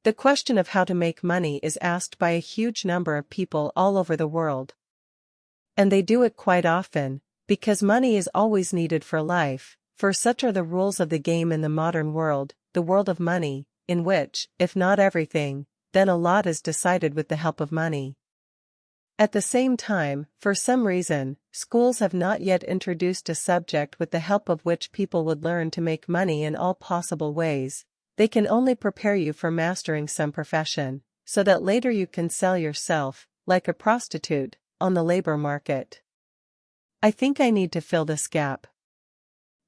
The question of how to make money is asked by a huge number of people all over the world. And they do it quite often, because money is always needed for life, for such are the rules of the game in the modern world, the world of money, in which, if not everything, then a lot is decided with the help of money. At the same time, for some reason, schools have not yet introduced a subject with the help of which people would learn to make money in all possible ways. They can only prepare you for mastering some profession, so that later you can sell yourself, like a prostitute, on the labor market. I think I need to fill this gap.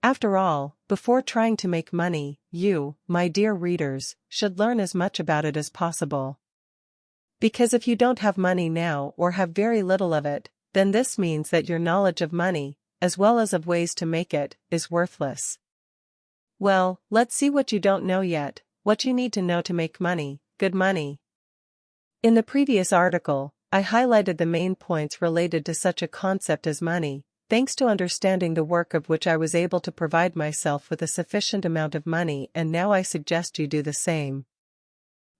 After all, before trying to make money, you, my dear readers, should learn as much about it as possible. Because if you don't have money now or have very little of it, then this means that your knowledge of money, as well as of ways to make it, is worthless. Well, let's see what you don't know yet, what you need to know to make money, good money. In the previous article, I highlighted the main points related to such a concept as money. Thanks to understanding the work of which I was able to provide myself with a sufficient amount of money, and now I suggest you do the same.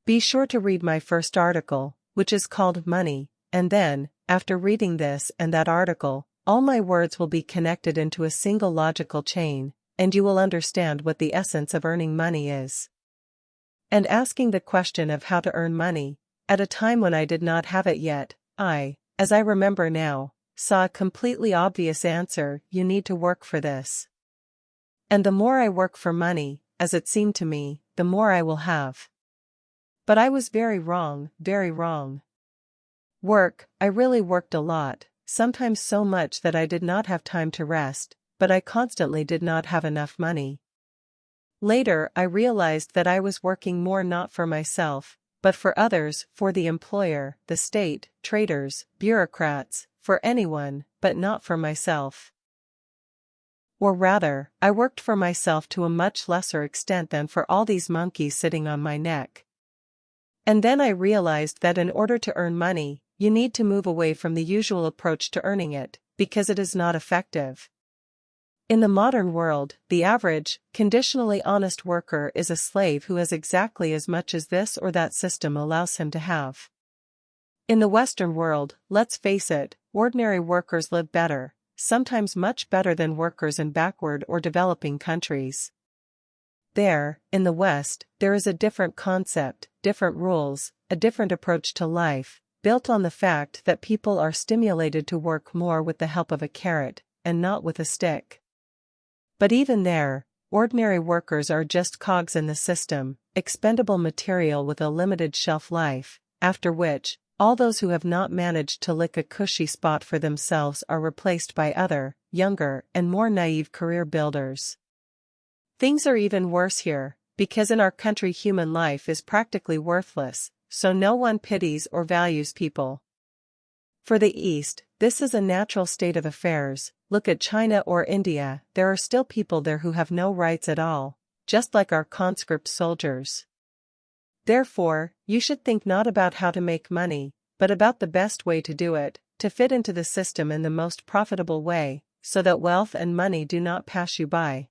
Be sure to read my first article, which is called Money, and then, after reading this and that article, all my words will be connected into a single logical chain, and you will understand what the essence of earning money is. And asking the question of how to earn money, at a time when I did not have it yet, I, as I remember now, saw a completely obvious answer: you need to work for this. And the more I work for money, as it seemed to me, the more I will have. But I was very wrong, very wrong. I really worked a lot, sometimes so much that I did not have time to rest, but I constantly did not have enough money. Later I realized that I was working more not for myself, but for others, for the employer, the state, traders, bureaucrats, for anyone, but not for myself. Or rather, I worked for myself to a much lesser extent than for all these monkeys sitting on my neck. And then I realized that in order to earn money, you need to move away from the usual approach to earning it, because it is not effective. In the modern world, the average, conditionally honest worker is a slave who has exactly as much as this or that system allows him to have. In the Western world, let's face it, ordinary workers live better, sometimes much better than workers in backward or developing countries. There, in the West, there is a different concept, different rules, a different approach to life, built on the fact that people are stimulated to work more with the help of a carrot, and not with a stick. But even there, ordinary workers are just cogs in the system, expendable material with a limited shelf life, after which, all those who have not managed to lick a cushy spot for themselves are replaced by other, younger, and more naive career builders. Things are even worse here, because in our country human life is practically worthless, so no one pities or values people. For the East, this is a natural state of affairs. Look at China or India, there are still people there who have no rights at all, just like our conscript soldiers. Therefore, you should think not about how to make money, but about the best way to do it, to fit into the system in the most profitable way, so that wealth and money do not pass you by.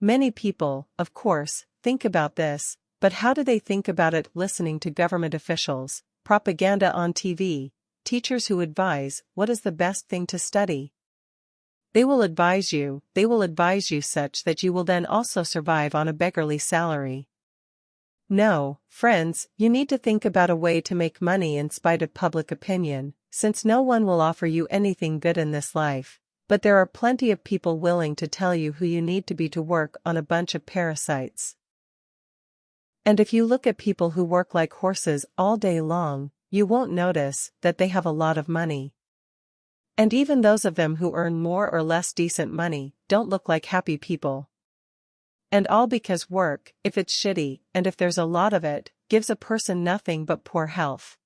Many people, of course, think about this, but how do they think about it listening to government officials, propaganda on TV, teachers who advise what is the best thing to study? They will advise you such that you will then also survive on a beggarly salary. No, friends, you need to think about a way to make money in spite of public opinion, since no one will offer you anything good in this life, but there are plenty of people willing to tell you who you need to be to work on a bunch of parasites. And if you look at people who work like horses all day long, you won't notice that they have a lot of money. And even those of them who earn more or less decent money don't look like happy people. And all because work, if it's shitty, and if there's a lot of it, gives a person nothing but poor health.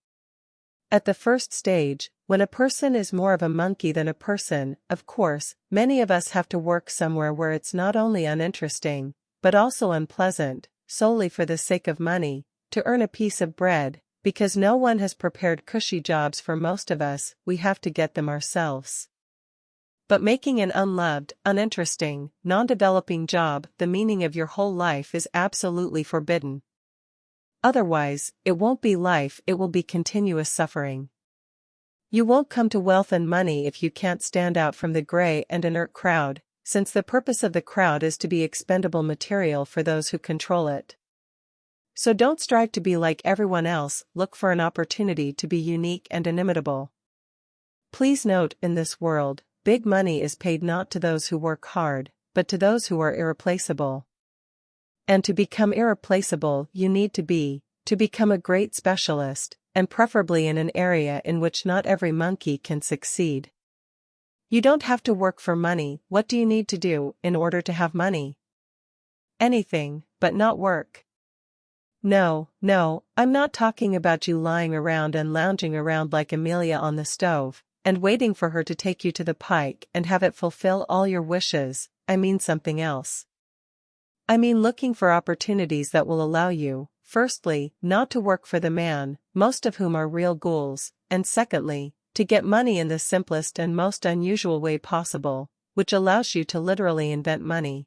At the first stage, when a person is more of a monkey than a person, of course, many of us have to work somewhere where it's not only uninteresting, but also unpleasant, solely for the sake of money, to earn a piece of bread. Because no one has prepared cushy jobs for most of us, we have to get them ourselves. But making an unloved, uninteresting, non-developing job the meaning of your whole life is absolutely forbidden. Otherwise, it won't be life, it will be continuous suffering. You won't come to wealth and money if you can't stand out from the gray and inert crowd, since the purpose of the crowd is to be expendable material for those who control it. So don't strive to be like everyone else, look for an opportunity to be unique and inimitable. Please note, in this world, big money is paid not to those who work hard, but to those who are irreplaceable. And to become irreplaceable, you need to become a great specialist, and preferably in an area in which not every monkey can succeed. You don't have to work for money. What do you need to do in order to have money? Anything, but not work. No, I'm not talking about you lying around and lounging around like Amelia on the stove, and waiting for her to take you to the pike and have it fulfill all your wishes. I mean something else. I mean looking for opportunities that will allow you, firstly, not to work for the man, most of whom are real ghouls, and secondly, to get money in the simplest and most unusual way possible, which allows you to literally invent money.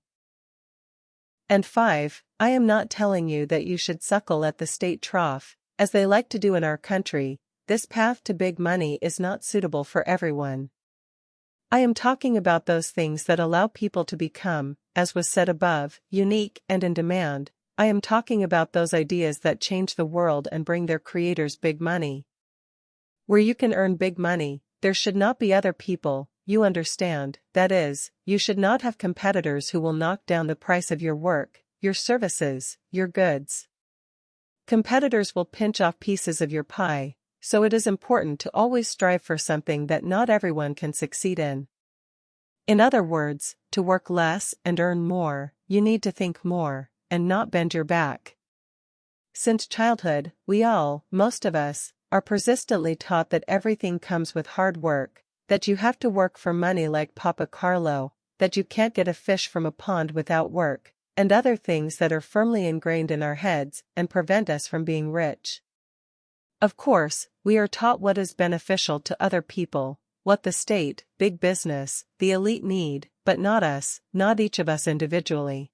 And 5, I am not telling you that you should suckle at the state trough, as they like to do in our country. This path to big money is not suitable for everyone. I am talking about those things that allow people to become, as was said above, unique and in demand. I am talking about those ideas that change the world and bring their creators big money. Where you can earn big money, there should not be other people, you understand, that is, you should not have competitors who will knock down the price of your work, your services, your goods. Competitors will pinch off pieces of your pie, so it is important to always strive for something that not everyone can succeed in. In other words, to work less and earn more, you need to think more, and not bend your back. Since childhood, we all, most of us, are persistently taught that everything comes with hard work, that you have to work for money like Papa Carlo, that you can't get a fish from a pond without work, and other things that are firmly ingrained in our heads and prevent us from being rich. Of course, we are taught what is beneficial to other people, what the state, big business, the elite need, but not us, not each of us individually.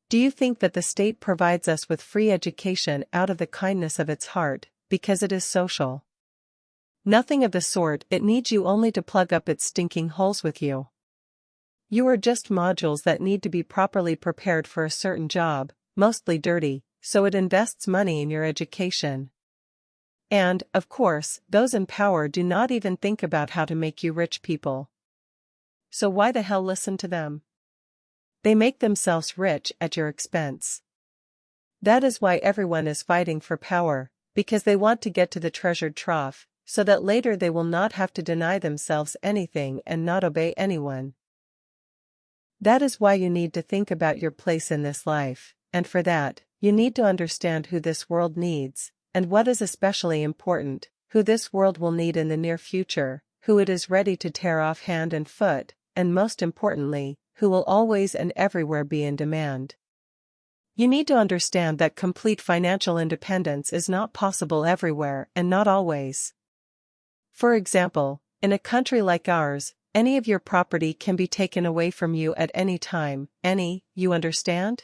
Do you think that the state provides us with free education out of the kindness of its heart, because it is social? Nothing of the sort. It needs you only to plug up its stinking holes with you. You are just modules that need to be properly prepared for a certain job, mostly dirty, so it invests money in your education. And, of course, those in power do not even think about how to make you rich people. So why the hell listen to them? They make themselves rich at your expense. That is why everyone is fighting for power, because they want to get to the treasured trough, so that later they will not have to deny themselves anything and not obey anyone. That is why you need to think about your place in this life, and for that, you need to understand who this world needs, and what is especially important, who this world will need in the near future, who it is ready to tear off hand and foot, and most importantly, who will always and everywhere be in demand. You need to understand that complete financial independence is not possible everywhere and not always. For example, in a country like ours, any of your property can be taken away from you at any time, you understand?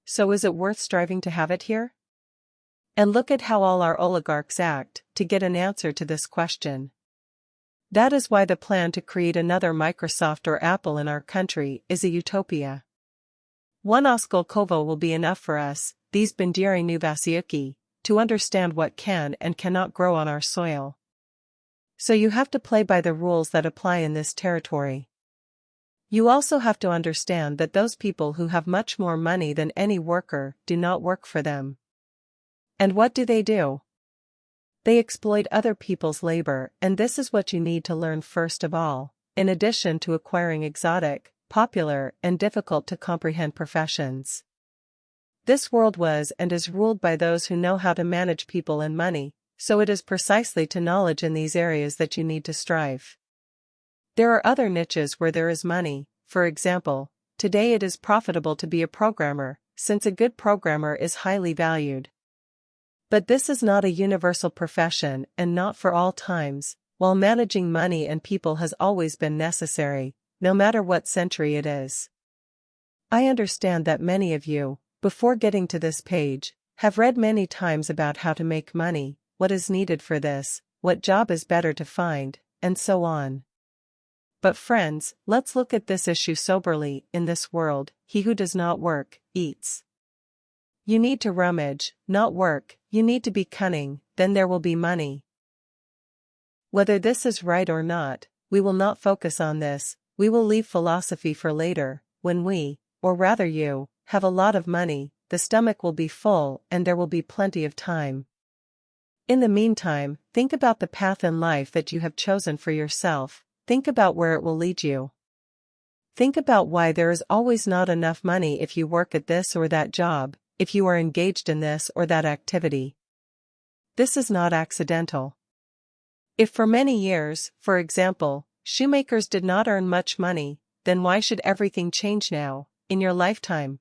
So is it worth striving to have it here? And look at how all our oligarchs act, to get an answer to this question. That is why the plan to create another Microsoft or Apple in our country is a utopia. One Oskolkovo will be enough for us, these Bandieri Nuvasiuki, to understand what can and cannot grow on our soil. So you have to play by the rules that apply in this territory. You also have to understand that those people who have much more money than any worker do not work for them. And what do? They exploit other people's labor, and this is what you need to learn first of all, in addition to acquiring exotic, popular, and difficult to comprehend professions. This world was and is ruled by those who know how to manage people and money, so it is precisely to knowledge in these areas that you need to strive. There are other niches where there is money. For example, today it is profitable to be a programmer, since a good programmer is highly valued. But this is not a universal profession and not for all times, while managing money and people has always been necessary, no matter what century it is. I understand that many of you, before getting to this page, have read many times about how to make money, what is needed for this, what job is better to find, and so on. But friends, let's look at this issue soberly. In this world, he who does not work, eats. You need to rummage, not work, you need to be cunning, then there will be money. Whether this is right or not, we will not focus on this, we will leave philosophy for later, when we, or rather you, have a lot of money, the stomach will be full and there will be plenty of time. In the meantime, think about the path in life that you have chosen for yourself, think about where it will lead you. Think about why there is always not enough money if you work at this or that job, if you are engaged in this or that activity. This is not accidental. If for many years, for example, shoemakers did not earn much money, then why should everything change now, in your lifetime?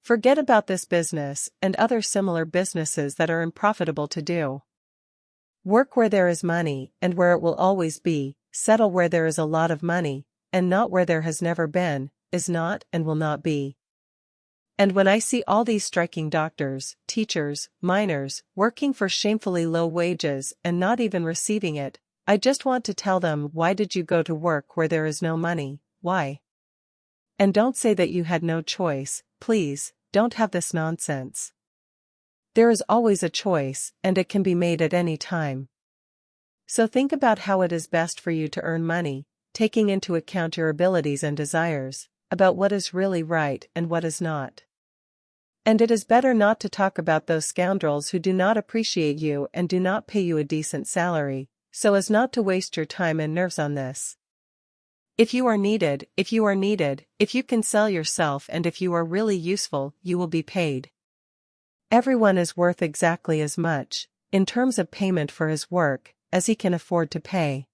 Forget about this business and other similar businesses that are unprofitable to do. Work where there is money and where it will always be, settle where there is a lot of money, and not where there has never been, is not and will not be. And when I see all these striking doctors, teachers, miners, working for shamefully low wages and not even receiving it, I just want to tell them, why did you go to work where there is no money, why? And don't say that you had no choice, please, don't have this nonsense. There is always a choice, and it can be made at any time. So think about how it is best for you to earn money, taking into account your abilities and desires, about what is really right and what is not. And it is better not to talk about those scoundrels who do not appreciate you and do not pay you a decent salary, so as not to waste your time and nerves on this. If you are needed, if you can sell yourself and if you are really useful, you will be paid. Everyone is worth exactly as much, in terms of payment for his work, as he can afford to pay.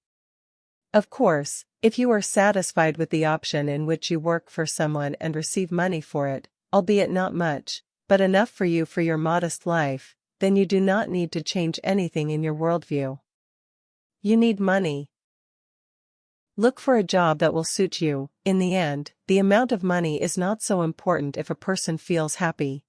Of course, if you are satisfied with the option in which you work for someone and receive money for it, albeit not much, but enough for you for your modest life, then you do not need to change anything in your worldview. You need money. Look for a job that will suit you. In the end, the amount of money is not so important if a person feels happy.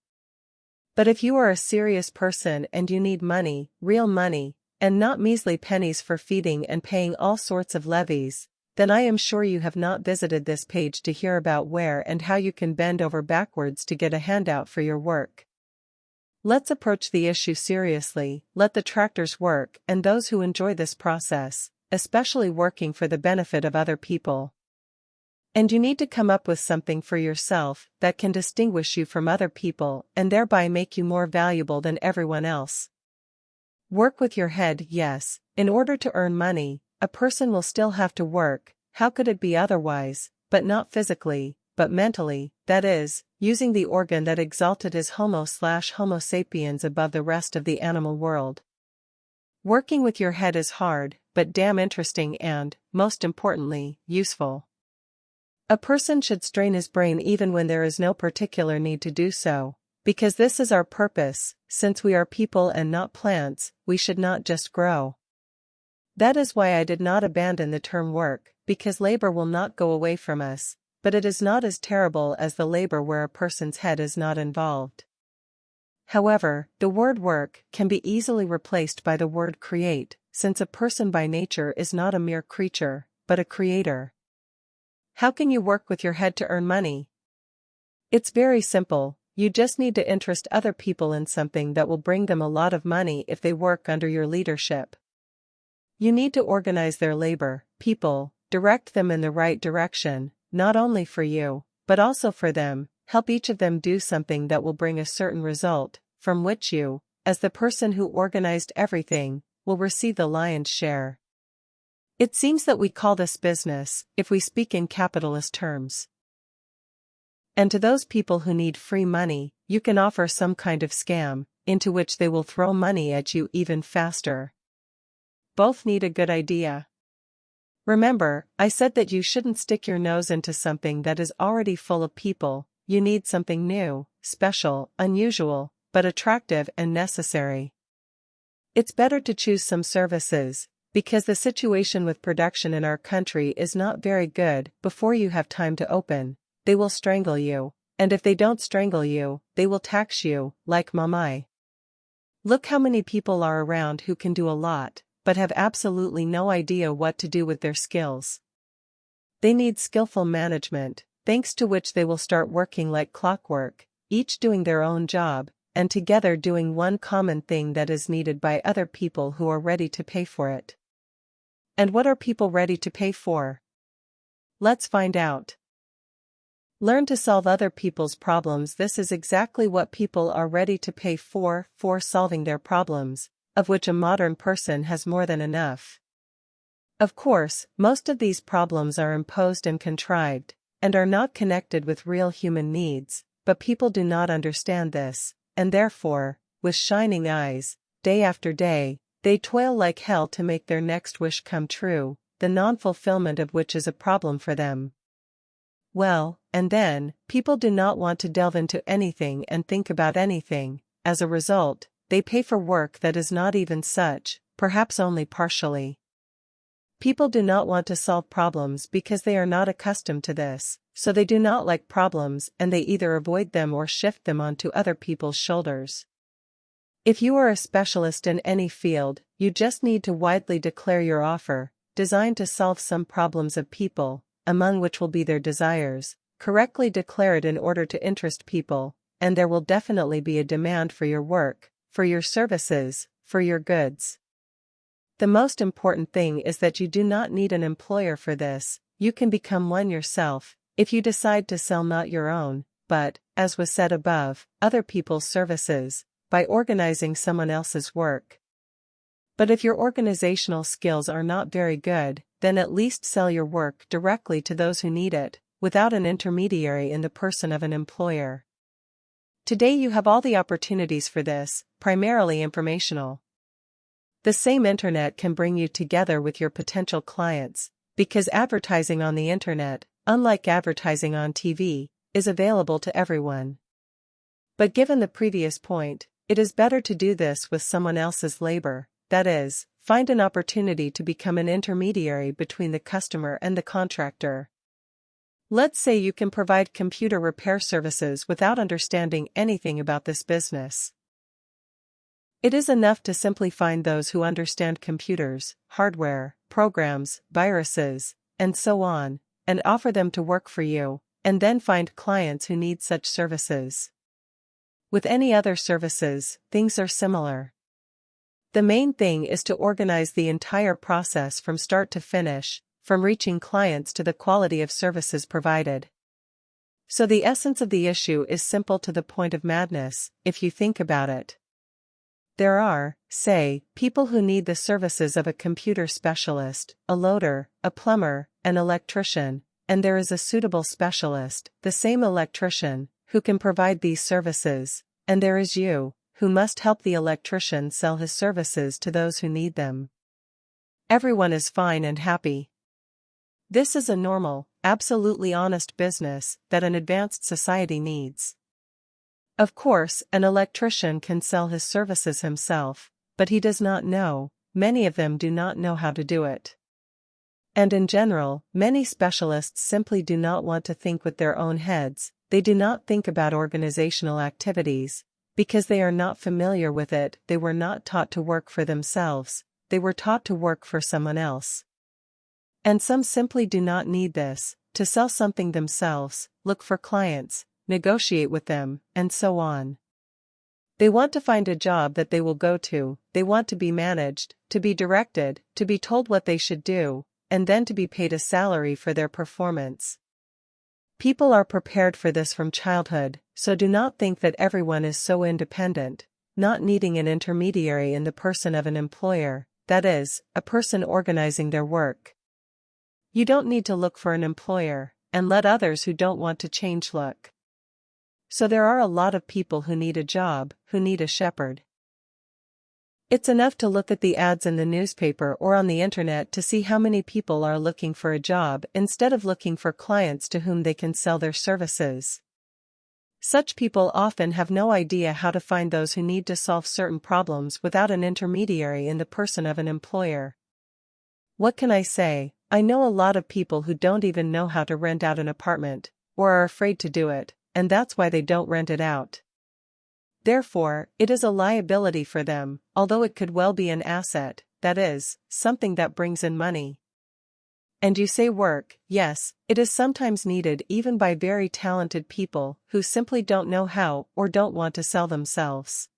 But if you are a serious person and you need money, real money, and not measly pennies for feeding and paying all sorts of levies, then I am sure you have not visited this page to hear about where and how you can bend over backwards to get a handout for your work. Let's approach the issue seriously, let the tractors work and those who enjoy this process, especially working for the benefit of other people. And you need to come up with something for yourself that can distinguish you from other people and thereby make you more valuable than everyone else. Work with your head, yes, in order to earn money, a person will still have to work, how could it be otherwise, but not physically, but mentally, that is, using the organ that exalted his Homo sapiens above the rest of the animal world. Working with your head is hard, but damn interesting and, most importantly, useful. A person should strain his brain even when there is no particular need to do so, because this is our purpose, since we are people and not plants, we should not just grow. That is why I did not abandon the term work, because labor will not go away from us, but it is not as terrible as the labor where a person's head is not involved. However, the word work can be easily replaced by the word create, since a person by nature is not a mere creature, but a creator. How can you work with your head to earn money? It's very simple, you just need to interest other people in something that will bring them a lot of money if they work under your leadership. You need to organize their labor, people, direct them in the right direction, not only for you, but also for them, help each of them do something that will bring a certain result, from which you, as the person who organized everything, will receive the lion's share. It seems that we call this business, if we speak in capitalist terms. And to those people who need free money, you can offer some kind of scam, into which they will throw money at you even faster. Both need a good idea. Remember, I said that you shouldn't stick your nose into something that is already full of people, you need something new, special, unusual, but attractive and necessary. It's better to choose some services, because the situation with production in our country is not very good. Before you have time to open, they will strangle you, And if they don't strangle you, they will tax you, like Mamai. Look how many people are around who can do a lot, but have absolutely no idea what to do with their skills. They need skillful management, thanks to which they will start working like clockwork, each doing their own job, and together doing one common thing that is needed by other people who are ready to pay for it. And what are people ready to pay for? Let's find out. Learn to solve other people's problems. This is exactly what people are ready to pay for solving their problems, of which a modern person has more than enough. Of course, most of these problems are imposed and contrived, and are not connected with real human needs, but people do not understand this, and therefore, with shining eyes, day after day, they toil like hell to make their next wish come true, the non-fulfillment of which is a problem for them. Well, and then, people do not want to delve into anything and think about anything. As a result, they pay for work that is not even such, perhaps only partially. People do not want to solve problems because they are not accustomed to this, so they do not like problems and they either avoid them or shift them onto other people's shoulders. If you are a specialist in any field, you just need to widely declare your offer, designed to solve some problems of people, among which will be their desires, correctly declare it in order to interest people, and there will definitely be a demand for your work, for your services, for your goods. The most important thing is that you do not need an employer for this. You can become one yourself, if you decide to sell not your own, but, as was said above, other people's services, by organizing someone else's work. But if your organizational skills are not very good, then at least sell your work directly to those who need it, without an intermediary in the person of an employer. Today you have all the opportunities for this, primarily informational. The same internet can bring you together with your potential clients, because advertising on the internet, unlike advertising on TV, is available to everyone. But given the previous point, it is better to do this with someone else's labor, that is, find an opportunity to become an intermediary between the customer and the contractor. Let's say you can provide computer repair services without understanding anything about this business. It is enough to simply find those who understand computers, hardware, programs, viruses, and so on, and offer them to work for you, and then find clients who need such services. With any other services, things are similar. The main thing is to organize the entire process from start to finish, from reaching clients to the quality of services provided. So the essence of the issue is simple to the point of madness, if you think about it. There are, say, people who need the services of a computer specialist, a loader, a plumber, an electrician, and there is a suitable specialist, the same electrician, who can provide these services, and there is you, who must help the electrician sell his services to those who need them. Everyone is fine and happy. This is a normal, absolutely honest business that an advanced society needs. Of course, an electrician can sell his services himself, but he does not know, many of them do not know how to do it. And in general, many specialists simply do not want to think with their own heads, they do not think about organizational activities, because they are not familiar with it. They were not taught to work for themselves, they were taught to work for someone else. And some simply do not need this, to sell something themselves, look for clients, negotiate with them, and so on. They want to find a job that they will go to, they want to be managed, to be directed, to be told what they should do, and then to be paid a salary for their performance. People are prepared for this from childhood, so do not think that everyone is so independent, not needing an intermediary in the person of an employer, that is, a person organizing their work. You don't need to look for an employer, and let others who don't want to change look. So there are a lot of people who need a job, who need a shepherd. It's enough to look at the ads in the newspaper or on the internet to see how many people are looking for a job instead of looking for clients to whom they can sell their services. Such people often have no idea how to find those who need to solve certain problems without an intermediary in the person of an employer. What can I say? I know a lot of people who don't even know how to rent out an apartment, or are afraid to do it, and that's why they don't rent it out. Therefore, it is a liability for them, although it could well be an asset, that is, something that brings in money. And you say work, yes, it is sometimes needed even by very talented people who simply don't know how or don't want to sell themselves.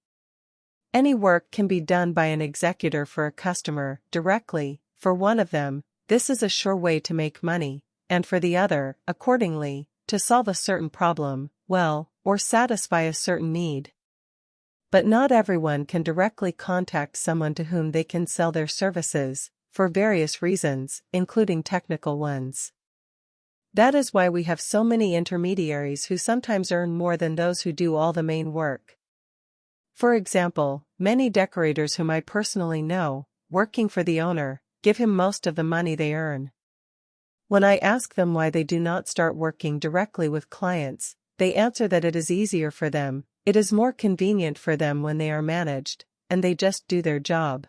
Any work can be done by an executor for a customer, directly. For one of them, this is a sure way to make money, and for the other, accordingly, to solve a certain problem, well, or satisfy a certain need. But not everyone can directly contact someone to whom they can sell their services, for various reasons, including technical ones. That is why we have so many intermediaries who sometimes earn more than those who do all the main work. For example, many decorators whom I personally know, working for the owner, give him most of the money they earn. When I ask them why they do not start working directly with clients, they answer that it is easier for them, it is more convenient for them when they are managed, and they just do their job.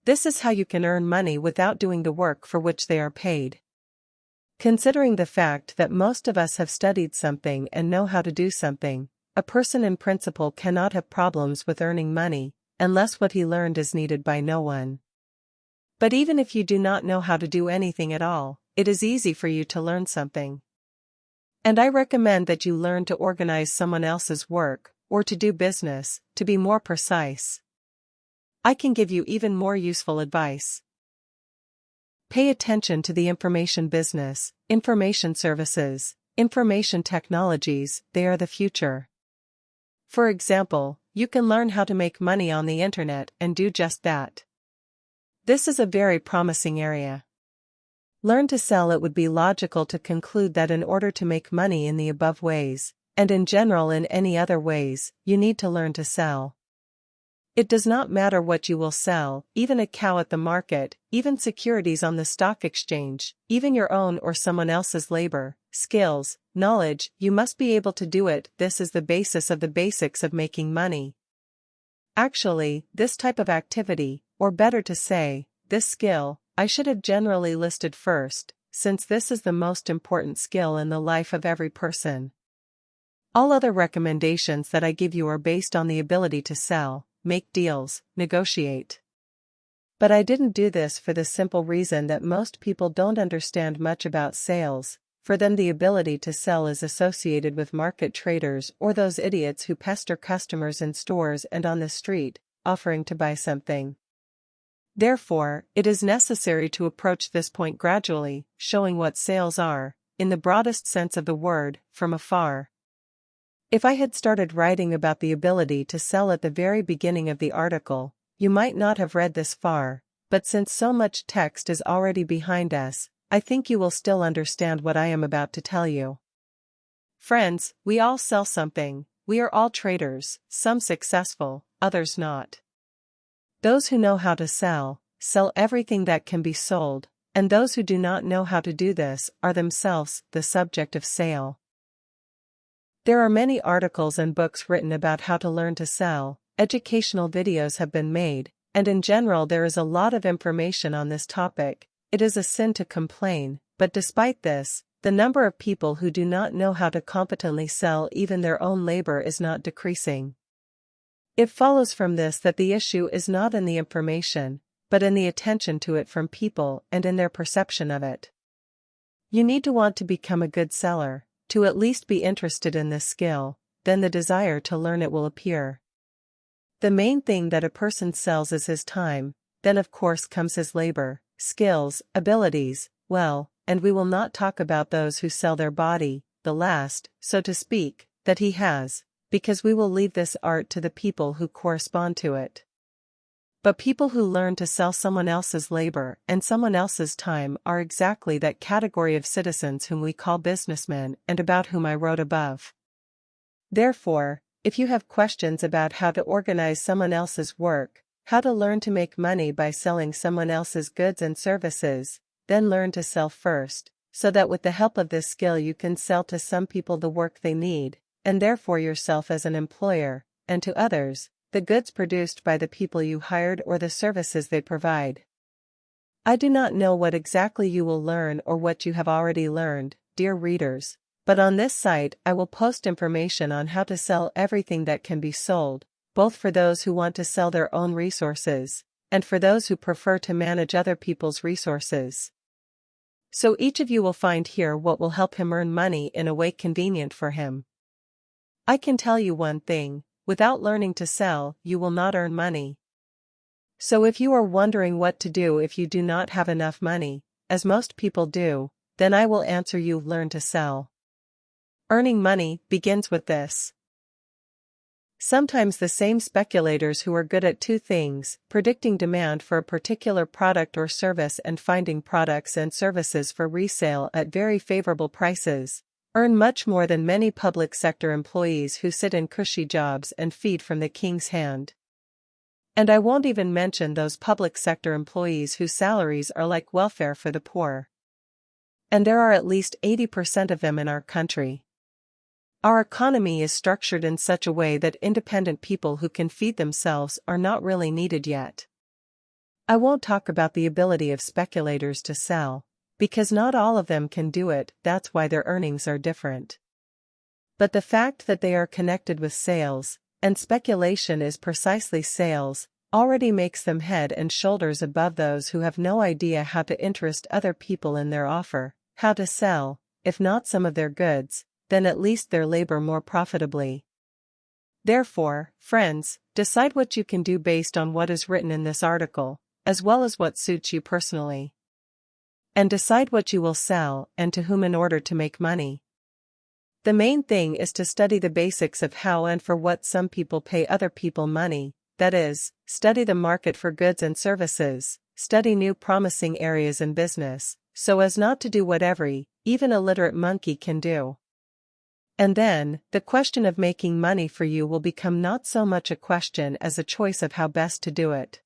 This is how you can earn money without doing the work for which they are paid. Considering the fact that most of us have studied something and know how to do something, a person in principle cannot have problems with earning money, unless what he learned is needed by no one. But even if you do not know how to do anything at all, it is easy for you to learn something. And I recommend that you learn to organize someone else's work, or to do business, to be more precise. I can give you even more useful advice. Pay attention to the information business, information services, information technologies, they are the future. For example, you can learn how to make money on the internet and do just that. This is a very promising area. Learn to sell. It would be logical to conclude that in order to make money in the above ways, and in general in any other ways, you need to learn to sell. It does not matter what you will sell, even a cow at the market, even securities on the stock exchange, even your own or someone else's labor, skills, knowledge, you must be able to do it. This is the basis of the basics of making money. Actually, this type of activity, or better to say, this skill, I should have generally listed first, since this is the most important skill in the life of every person. All other recommendations that I give you are based on the ability to sell, make deals, negotiate. But I didn't do this for the simple reason that most people don't understand much about sales. For them, the ability to sell is associated with market traders or those idiots who pester customers in stores and on the street, offering to buy something. Therefore, it is necessary to approach this point gradually, showing what sales are, in the broadest sense of the word, from afar. If I had started writing about the ability to sell at the very beginning of the article, you might not have read this far, but since so much text is already behind us, I think you will still understand what I am about to tell you. Friends, we all sell something, we are all traders, some successful, others not. Those who know how to sell, sell everything that can be sold, and those who do not know how to do this are themselves the subject of sale. There are many articles and books written about how to learn to sell, educational videos have been made, and in general there is a lot of information on this topic. It is a sin to complain, but despite this, the number of people who do not know how to competently sell even their own labor is not decreasing. It follows from this that the issue is not in the information, but in the attention to it from people and in their perception of it. You need to want to become a good seller, to at least be interested in this skill, then the desire to learn it will appear. The main thing that a person sells is his time, then of course comes his labor, skills, abilities, well, and we will not talk about those who sell their body, the last, so to speak, that he has, because we will leave this art to the people who correspond to it. But people who learn to sell someone else's labor and someone else's time are exactly that category of citizens whom we call businessmen and about whom I wrote above. Therefore, if you have questions about how to organize someone else's work, how to learn to make money by selling someone else's goods and services, then learn to sell first, so that with the help of this skill you can sell to some people the work they need, and therefore yourself as an employer, and to others, the goods produced by the people you hired or the services they provide. I do not know what exactly you will learn or what you have already learned, dear readers, But on this site I will post information on how to sell everything that can be sold, both for those who want to sell their own resources, and for those who prefer to manage other people's resources. So each of you will find here what will help him earn money in a way convenient for him. I can tell you one thing, without learning to sell, you will not earn money. So if you are wondering what to do if you do not have enough money, as most people do, then I will answer you: learn to sell. Earning money begins with this. Sometimes the same speculators who are good at two things, predicting demand for a particular product or service and finding products and services for resale at very favorable prices, earn much more than many public sector employees who sit in cushy jobs and feed from the king's hand. And I won't even mention those public sector employees whose salaries are like welfare for the poor. And there are at least 80% of them in our country. Our economy is structured in such a way that independent people who can feed themselves are not really needed yet. I won't talk about the ability of speculators to sell, because not all of them can do it, that's why their earnings are different. But the fact that they are connected with sales, and speculation is precisely sales, already makes them head and shoulders above those who have no idea how to interest other people in their offer, how to sell, if not some of their goods, then at least their labor more profitably. Therefore, friends, decide what you can do based on what is written in this article, as well as what suits you personally. And decide what you will sell and to whom in order to make money. The main thing is to study the basics of how and for what some people pay other people money, that is, study the market for goods and services, study new promising areas in business, so as not to do what every, even illiterate monkey can do. And then, the question of making money for you will become not so much a question as a choice of how best to do it.